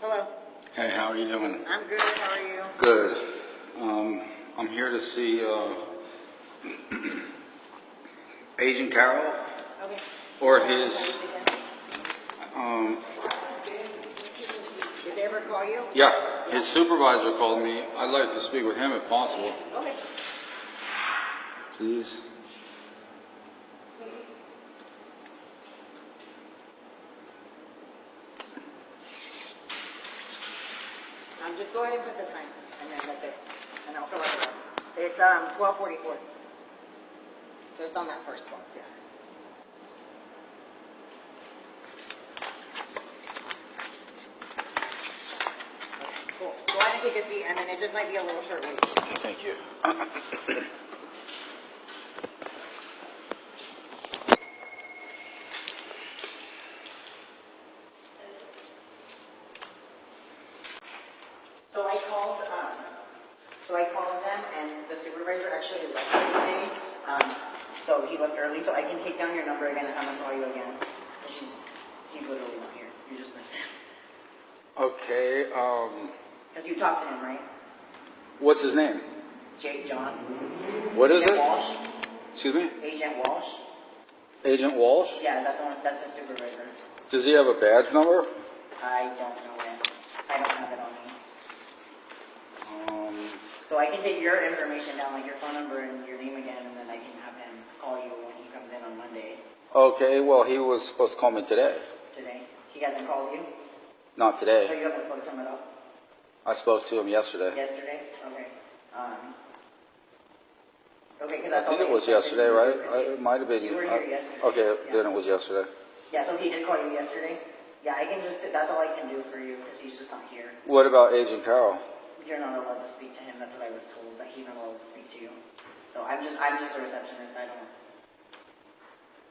Hello. Hey, how are you doing? I'm good. How are you? Good. I'm here to see Agent Carroll Okay. or his. Did they ever call you? Yeah, his supervisor called me. I'd like to speak with him if possible. Okay. Please. Just go ahead and put the time, and then that's it. And I'll fill it out. It's 12:44. So it's on that first one. Yeah. Cool. Go ahead and take a seat, and then it just might be a little short wait. Thank you. So I called them, and the supervisor actually left today. So he left early, so I can take down your number again and have him call you again. He's literally not here. You just missed him. Okay. Because you talked to him, right? What's his name? John. What is Agent it? Walsh. Excuse me? Agent Walsh. Agent Walsh? Yeah, that's the one. That's the supervisor. Does he have a badge number? I don't know it. I don't have it on me. So I can take your information down, like your phone number and your name again, and then I can have him call you when he comes in on Monday. Okay, well, he was supposed to call me today. Today? He hasn't called you? Not So today. you haven't spoken to him at all? I spoke to him yesterday. Yesterday? Okay. Okay, because I that's think all it was yesterday, right? It might have been. You were here yesterday. Okay, Yeah. then it was yesterday. Yeah, so he did call you yesterday? Yeah, I can just, that's all I can do for you, because he's just not here. What about Agent Carroll? You're not allowed to speak to him, that's what I was told, that he's not allowed to speak to you. So I'm just a receptionist,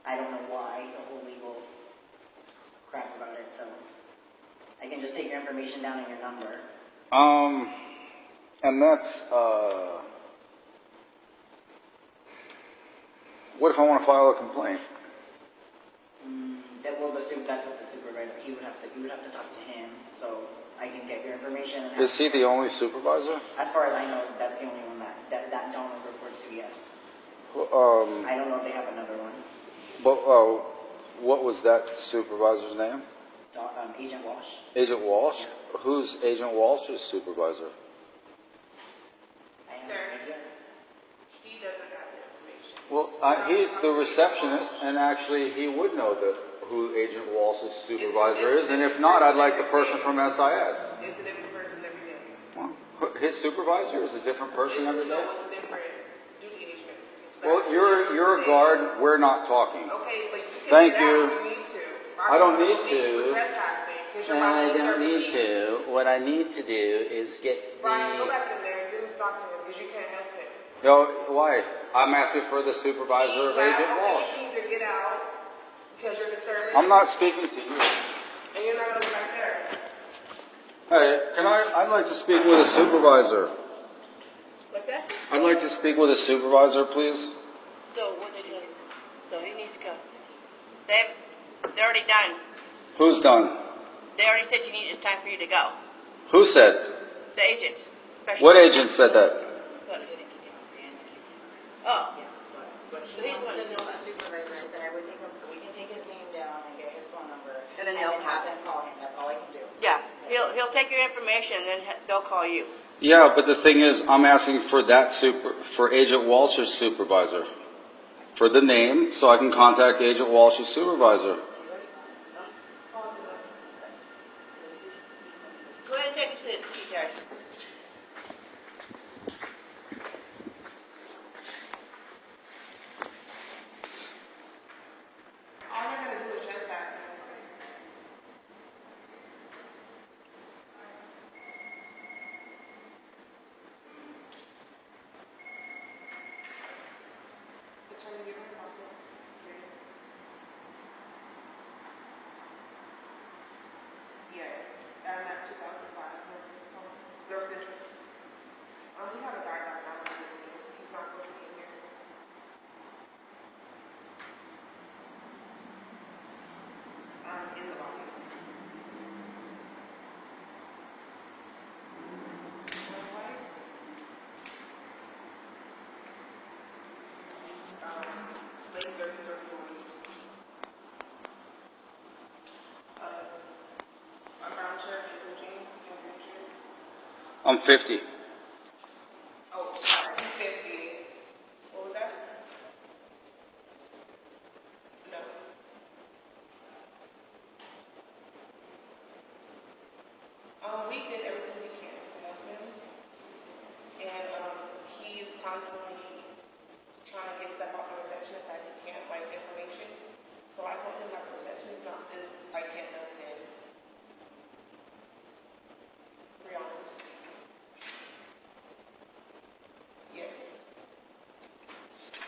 I don't know why, the whole legal crap about it, so I can just take your information down and your number. And that's, what if I want to file a complaint? That's what the supervisor, you would have to talk to him, so I can get your information. And Is he the only supervisor? As far as I know, that's the only one that gentleman reports to, yes. I don't know if they have another one. But, what was that supervisor's name? Agent Walsh. Agent Walsh? Yeah. Who's Agent Walsh's supervisor? He doesn't have the information. Well, he's the receptionist, and actually he would know who Agent Walsh's supervisor is, and if not, I'd like the person from SIS. It's a different person every day. Well, his supervisor is a different person every day? No, it's a different duty agent. Well, you're a guard, we're not talking. Okay, but you can Thank get you. out if you need to. I don't need to. I don't need to. What I need to do is get Brian, go back in there and you talk to him because you can't help him. No, why? I'm asking for the supervisor of Agent Walsh. You need to get out because you're disturbing. I'm not speaking to you. And you're not going to be back there. Hey, I'd like to speak with a supervisor. What's that? I'd like to speak with a supervisor, please. So what did he? So he needs to go. They're already done. Who's done? They already said it's time for you to go. Who said? The agents. What agent said that? Oh. But he wants to know that supervisor, and then we can take his name down and get his phone number, And then have them call him, that's all I can do. Yeah. He'll take your information and then they'll call you. Yeah, but the thing is, I'm asking for for Agent Walsh's supervisor. For the name, so I can contact Agent Walsh's supervisor. Go ahead and take a seat, guys. All you're going to do is trespass. Yeah, at 2005. They're I'm 50. Oh, sorry, 50. What was that? No. We did everything we can to help him, and he's constantly trying to get stuff off the receptionist that he can't, like information. So I told him that the receptionist not this, I can't help him. Brianna. Yes.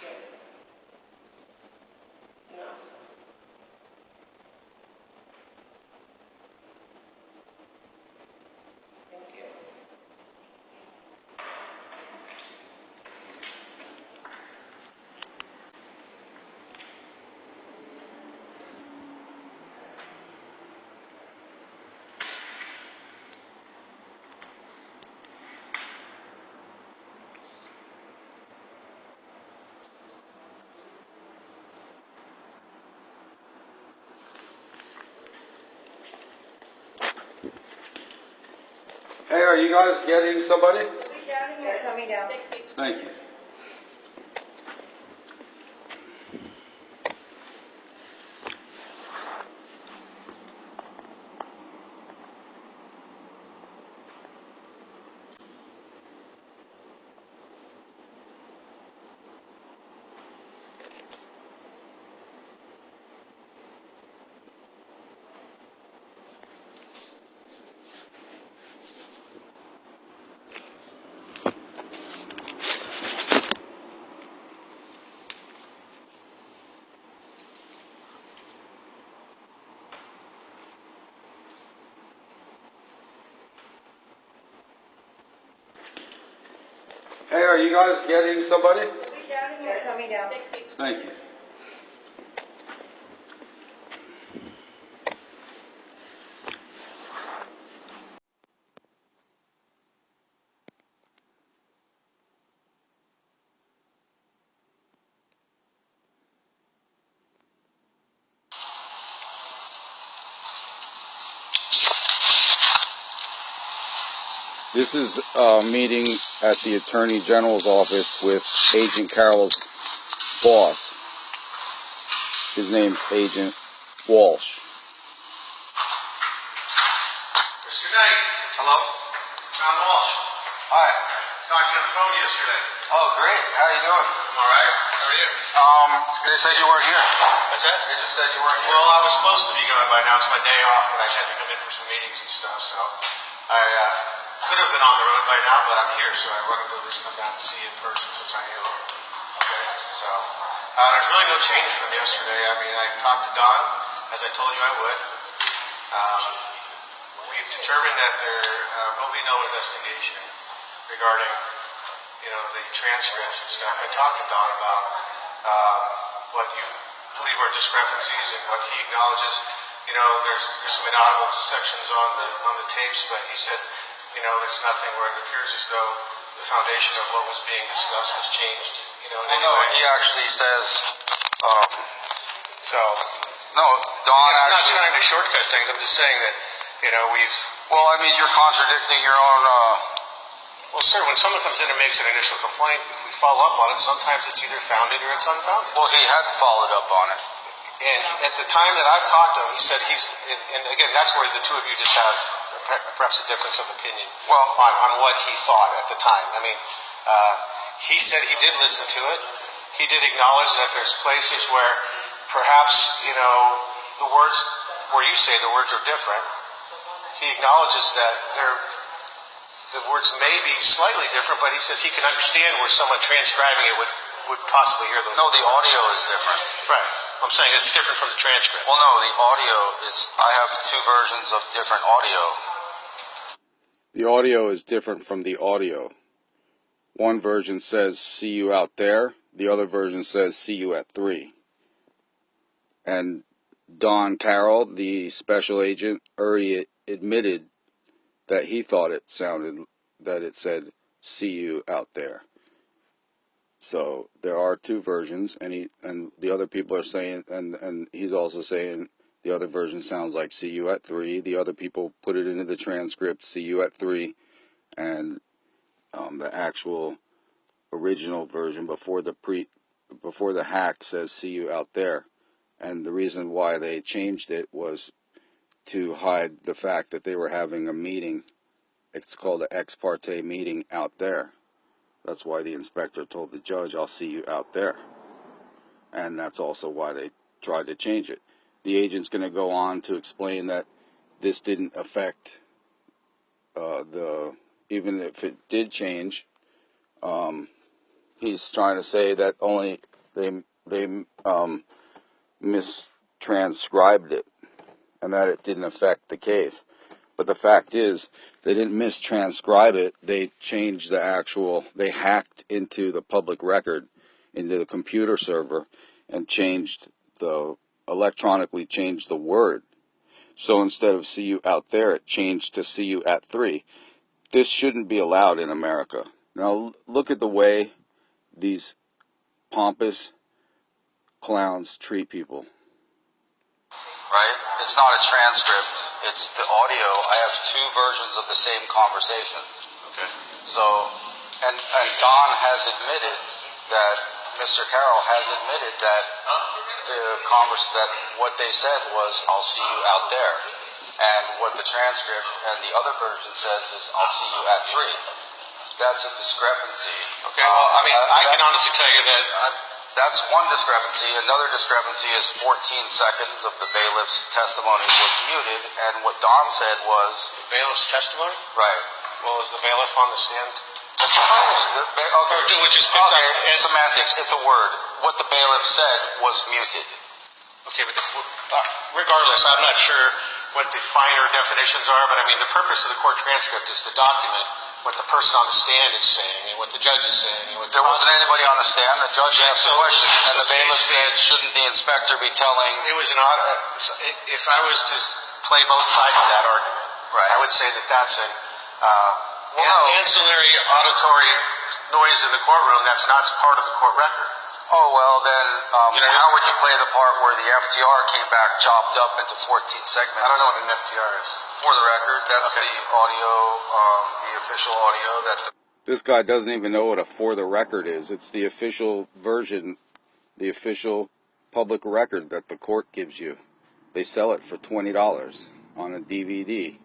Yes. No. Thank you. Hey, are you guys getting somebody? They're coming down. Thank you. Hey, are you guys getting somebody? They're coming down. Thank you. This is a meeting at the Attorney General's office with Agent Carroll's boss. His name's Agent Walsh. Mr. Knight. Hello? John Walsh. Hi. Talked to you on the phone yesterday. Oh, great. How you doing? I'm all right. How are you? They said you weren't here. What's that? They just said you weren't here. Well, I was supposed to be gone by now. It's my day off, but I had to come in for some meetings and stuff, so I could have been on the road by now, but I'm here, so I wanted to at least come down and see you in person since I knew. Okay, so there's really no change from yesterday. I mean, I talked to Don, as I told you I would. We've determined that there will be no investigation regarding, the transcripts and stuff. I talked to Don about what you believe are discrepancies and what he acknowledges. There's some inaudible sections on the tapes, but he said, there's nothing where it appears as though the foundation of what was being discussed has changed. No, he actually says, So, no, Don I'm not actually, trying to shortcut things. I'm just saying that, we've. well, I mean, you're contradicting your own, Well, sir, when someone comes in and makes an initial complaint, if we follow up on it, sometimes it's either founded or it's unfounded. well, he had followed up on it. And at the time that I've talked to him, he said and again, that's where the two of you just have perhaps a difference of opinion on what he thought at the time. I mean, he said he did listen to it. He did acknowledge that there's places where perhaps, the words, where you say the words are different. He acknowledges that the words may be slightly different, but he says he can understand where someone transcribing it would possibly hear those. No, the audio is different. Right. I'm saying it's different from the transcript. Well, no, the audio is, I have two versions of different audio. The audio is different from the audio. One version says, see you out there. The other version says, see you at 3. And Don Carroll, the special agent, already admitted that he thought it sounded, that it said, see you out there. So there are two versions, and the other people are saying, and he's also saying the other version sounds like see you at 3. The other people put it into the transcript, see you at 3. and the actual original version before the hack says "see you out there," and the reason why they changed it was to hide the fact that they were having a meeting. It's called an ex parte meeting out there. That's why the inspector told the judge, "I'll see you out there," and that's also why they tried to change it. The agent's going to go on to explain that this didn't affect even if it did change. He's trying to say that only they mistranscribed it and that it didn't affect the case. But the fact is, they didn't mistranscribe it. They changed they hacked into the public record, into the computer server, and electronically changed the word. So instead of "see you out there," it changed to "see you at 3." This shouldn't be allowed in America. Now look at the way these pompous clowns treat people. Right? It's not a transcript. It's the audio. I have two versions of the same conversation. Okay. So, and Don has admitted that Mr. Carroll has admitted that that what they said was, "I'll see you out there," and what the transcript and the other version says is, "I'll see you at 3." That's a discrepancy. Okay. Well, I mean, I can honestly tell you that. That's one discrepancy. Another discrepancy is 14 seconds of the bailiff's testimony was muted, and what Don said was... The bailiff's testimony? Right. Well, was the bailiff on the stand testifying? Okay. Or we just picked up... Semantics. It's a word. What the bailiff said was muted. Okay, but regardless, I'm not sure what the finer definitions are, but I mean, the purpose of the court transcript is to document what the person on the stand is saying and what the judge is saying. And what there wasn't anybody on the stand. The judge asked the question, and the bailiff said, "Shouldn't the inspector be telling..." It was an odd... If I was to play both sides of that argument, right, I would say that that's an ancillary auditory noise in the courtroom that's not part of the court record. Oh, well, then how would you play the part where the FTR came back chopped up into 14 segments? I don't know what an FTR is. For the record, that's the audio, the official audio that... This guy doesn't even know what a "for the record" is. It's the official version, the official public record that the court gives you. They sell it for $20 on a DVD.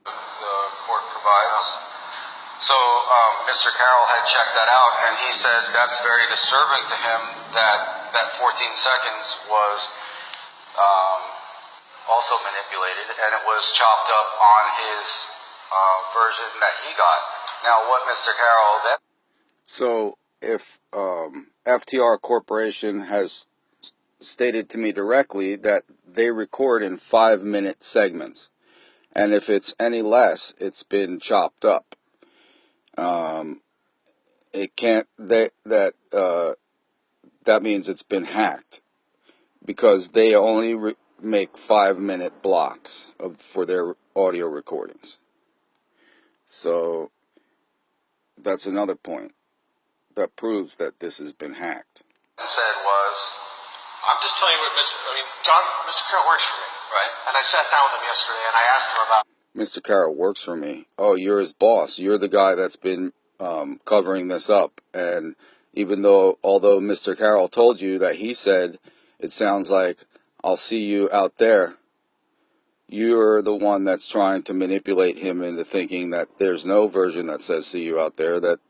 The court provides. So Mr. Carroll had checked that out, and he said that's very disturbing to him that 14 seconds was also manipulated, and it was chopped up on his version that he got. Now, what Mr. Carroll then... So if FTR Corporation has stated to me directly that they record in 5-minute segments, and if it's any less, it's been chopped up. It can't, that means it's been hacked, because they only make 5-minute blocks for their audio recordings. So that's another point that proves that this has been hacked. Said was, I'm just telling you what Mr. Carroll works for me, right? And I sat down with him yesterday and I asked him about... Mr. Carroll works for me. Oh, you're his boss. You're the guy that's been covering this up. And although Mr. Carroll told you that he said, it sounds like, "I'll see you out there," you're the one that's trying to manipulate him into thinking that there's no version that says "see you out there," that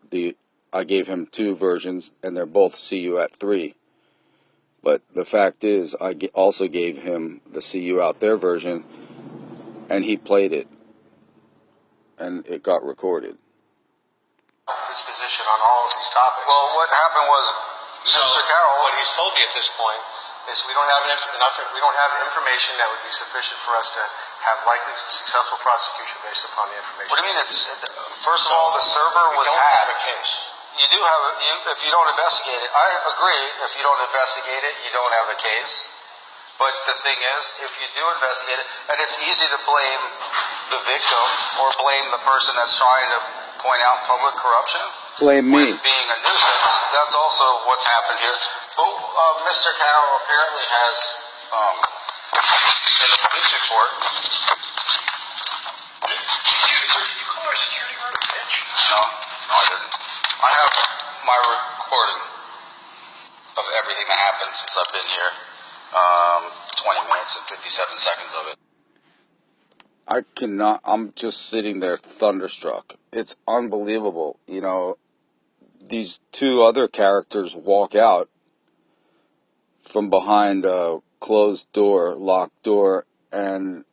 I gave him 2 versions and they're both "see you at 3." But the fact is, I also gave him the "see you out there" version, and he played it, and it got recorded. His position on all of these topics. Well, what happened was, Mr. Carroll... What he's told me at this point is we don't have information that would be sufficient for us to have likely successful prosecution based upon the information. What do you mean? First of all, the server was hacked. We don't have a case. You do have if you don't investigate it. I agree. If you don't investigate it, you don't have a case. But the thing is, if you do investigate it, and it's easy to blame the victim or blame the person that's trying to point out public corruption. Blame me. With being a nuisance. That's also what's happened here. But Mr. Carroll apparently has, in the police report... since I've been here. 20 minutes and 57 seconds of it. I cannot, I'm just sitting there thunderstruck. It's unbelievable. You know, these two other characters walk out from behind a closed door, locked door, and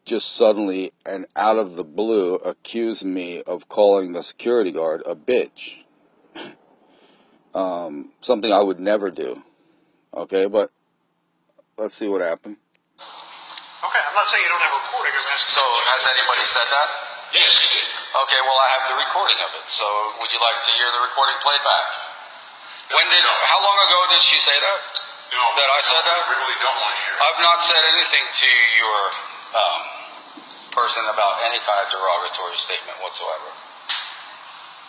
just suddenly and out of the blue accuse me of calling the security guard a bitch. Something I would never do. Okay, but let's see what happened. Okay, I'm not saying you don't have a recording. I'm asking. So, has anybody said that? Yes, you did. Okay, well, I have the recording of it. So, would you like to hear the recording played back? How long ago did she say that? No. That I said that? I really don't want to hear it. I've not said anything to your person about any kind of derogatory statement whatsoever.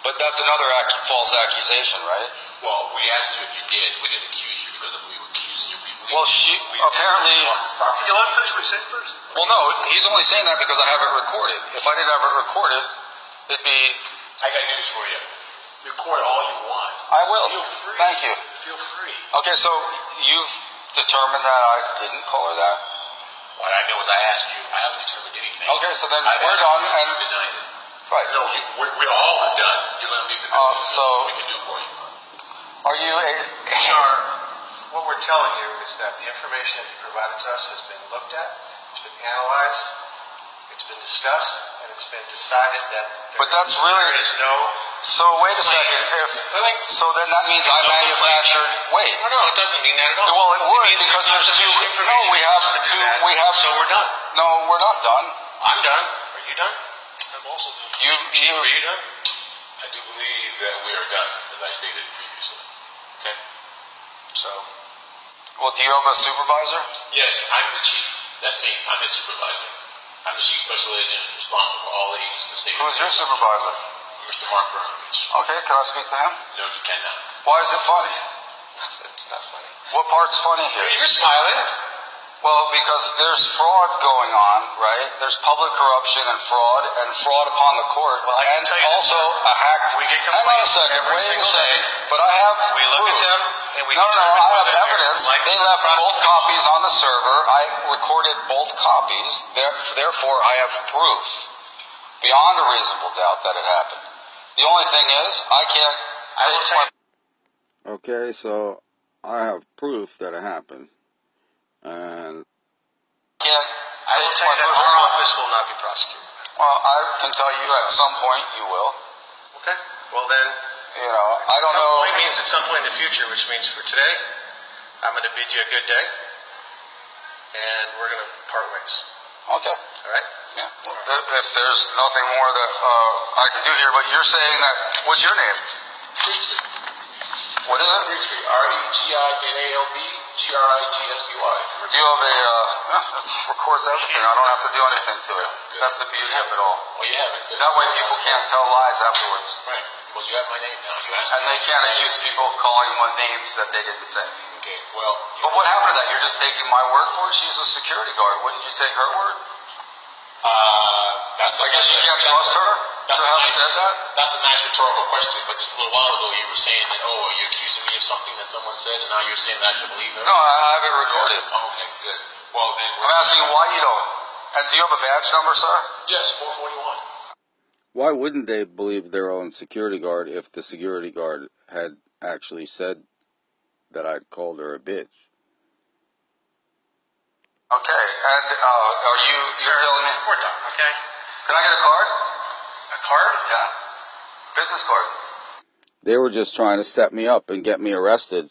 But that's another false accusation, right? Well, we asked you if you did. We didn't accuse you because if we were accusing you, Well, she apparently. Can you let him finish what he said first? Well, no, he's only saying that because I have it recorded. If I didn't have it recorded, it'd be. I got news for you. Record all you want. I will. Feel free. Thank you. Feel free. Okay, so you've determined that I didn't call her that? What I know is I asked you. I haven't determined anything. Okay, so then I've we're asked done. you, And you denied it. right. No, we all are done. You're going to leave the building. so we can do for you. are you a? Sir, what we're telling you is that the information that you provided to us has been looked at, it's been analyzed, it's been discussed, and it's been decided that But that's really. there is no. So wait a second. So then that means I manufactured. Wait. No, it doesn't mean that at all. Well, it would means because not there's two. sufficient No, information we have to do two. that. We have. So we're done. No, we're not done. I'm done. Are you done? I'm also done. You. Are you done? I do believe that we are done, as I stated previously. Okay? So. Well, do you have a supervisor? Yes, I'm the chief. That's me. I'm the supervisor. I'm the chief special agent responsible for all the agents in the state. Who's your supervisor? Mr. Mark Bernovich. Okay, can I speak to him? No, you cannot. Why is it funny? It's not funny. What part's funny here? You're smiling. Well, because there's fraud going on, right? There's public corruption and fraud upon the court, Well, I can and tell you also this. a hacked. We get Hang on a complaints second. every Wait a single second. day. But I have We look proof. at them and we No, determine I have whether there's evidence. like They left both copies on the server. I recorded both copies. Therefore, I have proof beyond a reasonable doubt that it happened. The only thing is, I can't. I will tell you. Okay, so I have proof that it happened, and I will tell you that our office will not be prosecuted. well, I can tell you at some point you will. Okay. Well then, You know, I don't some know. point means at some point in the future, which means for today, I'm going to bid you a good day, and we're going to part ways. Okay. All right? Yeah. If there's nothing more that I can do here, but you're saying that. What's your name? What is it? REGINALB Do you have a? It records everything. I don't have to do anything to it. That's the beauty of it all. Well, you have it. That way, people can't tell lies afterwards, Right. Well, you have my name now. You asked and they can't accuse people of calling one names that they didn't say. Okay. Well. But what happened to that? You're just taking my word for it? She's a security guard. Wouldn't you take her word? That's. I guess you can't trust her to have said that? That's a nice rhetorical question. But just a little while ago, you were saying that, oh, are you accusing me of something that someone said, and now you're saying that I should believe her? No, I have it recorded. Oh, okay, good. Well, then. I'm asking you why you don't. And do you have a badge number, sir? Yes, 441. Why wouldn't they believe their own security guard if the security guard had actually said that I'd called her a bitch? Okay, and are you're telling me? We're done, okay? Can I get a card? A card? Yeah. Business card. They were just trying to set me up and get me arrested.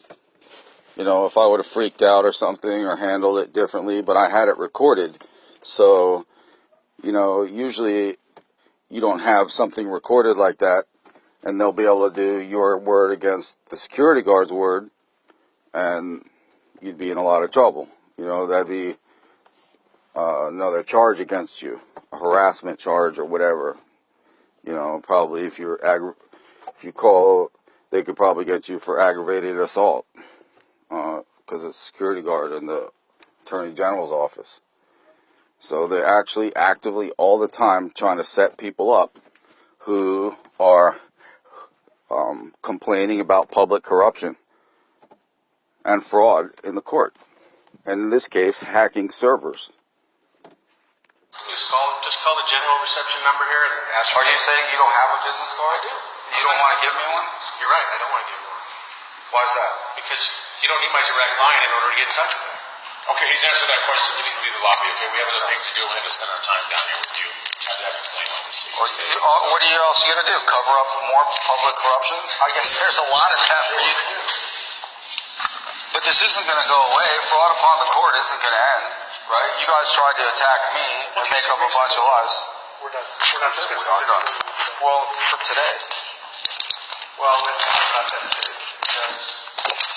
You know, if I would have freaked out or something or handled it differently, but I had it recorded. So, you know, usually you don't have something recorded like that, and they'll be able to do your word against the security guard's word, and you'd be in a lot of trouble. You know, that'd be another charge against you, a harassment charge or whatever. You know, probably if you call, they could probably get you for aggravated assault, because it's a security guard in the Attorney General's office. So they're actually actively all the time trying to set people up who are complaining about public corruption. and fraud in the court. And in this case, hacking servers. Just call the general reception number here and ask. Are you saying you don't have a business card? I do. You don't want to give me one? You're right, I don't want to give you one. Why is that? Because you don't need my direct line in order to get in touch with me. Okay, he's answered that question. You need to leave the lobby, okay? We have other things to do. We're going to spend our time down here with you. Have that explain all this to you. What are you else going to do? Cover up more public corruption? I guess there's a lot of that for you to do. But this isn't going to go away. Fraud upon the court isn't going to end, right? You guys tried to attack me and make up a bunch of lies. We're done. We're not just going to talk. Well, for today. Well, we're not done today. Because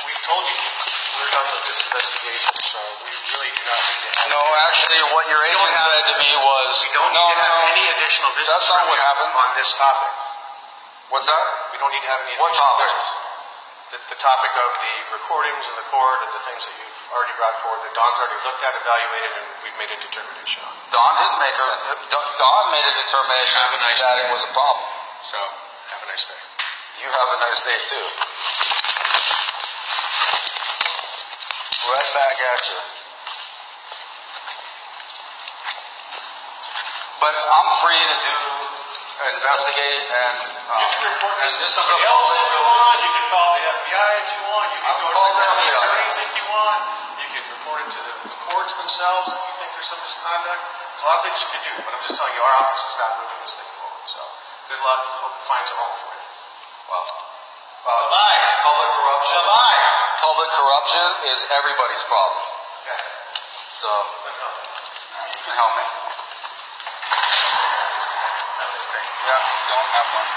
we told you we're done with this investigation, so we really do not need to have. No, actually, what your agent said to me was, We don't need to have any additional business. That's not what happened. On this topic. What's that? We don't need to have any What additional topic? business. The topic of the recordings in the court and the things that you've already brought forward, that Don's already looked at, evaluated, and we've made a determination on. Don didn't make Don made a determination Have a nice that day. it was a problem. So, have a nice day. You have a nice day too. Right back at you. But I'm free to investigate and You can report this to this is a somebody else if you public. want. You can call the FBI if you want. You can I'll go call to the the county FBI. attorneys if you want. You can report it to the courts themselves if you think there's some misconduct. There's a lot of things you can do, but I'm just telling you, our office is not moving this thing forward. So, good luck. Hope it finds a home for you. Well, Bye-bye. public corruption. Bye-bye. Public corruption is everybody's problem. Okay. So you can help me. Yeah, don't have one.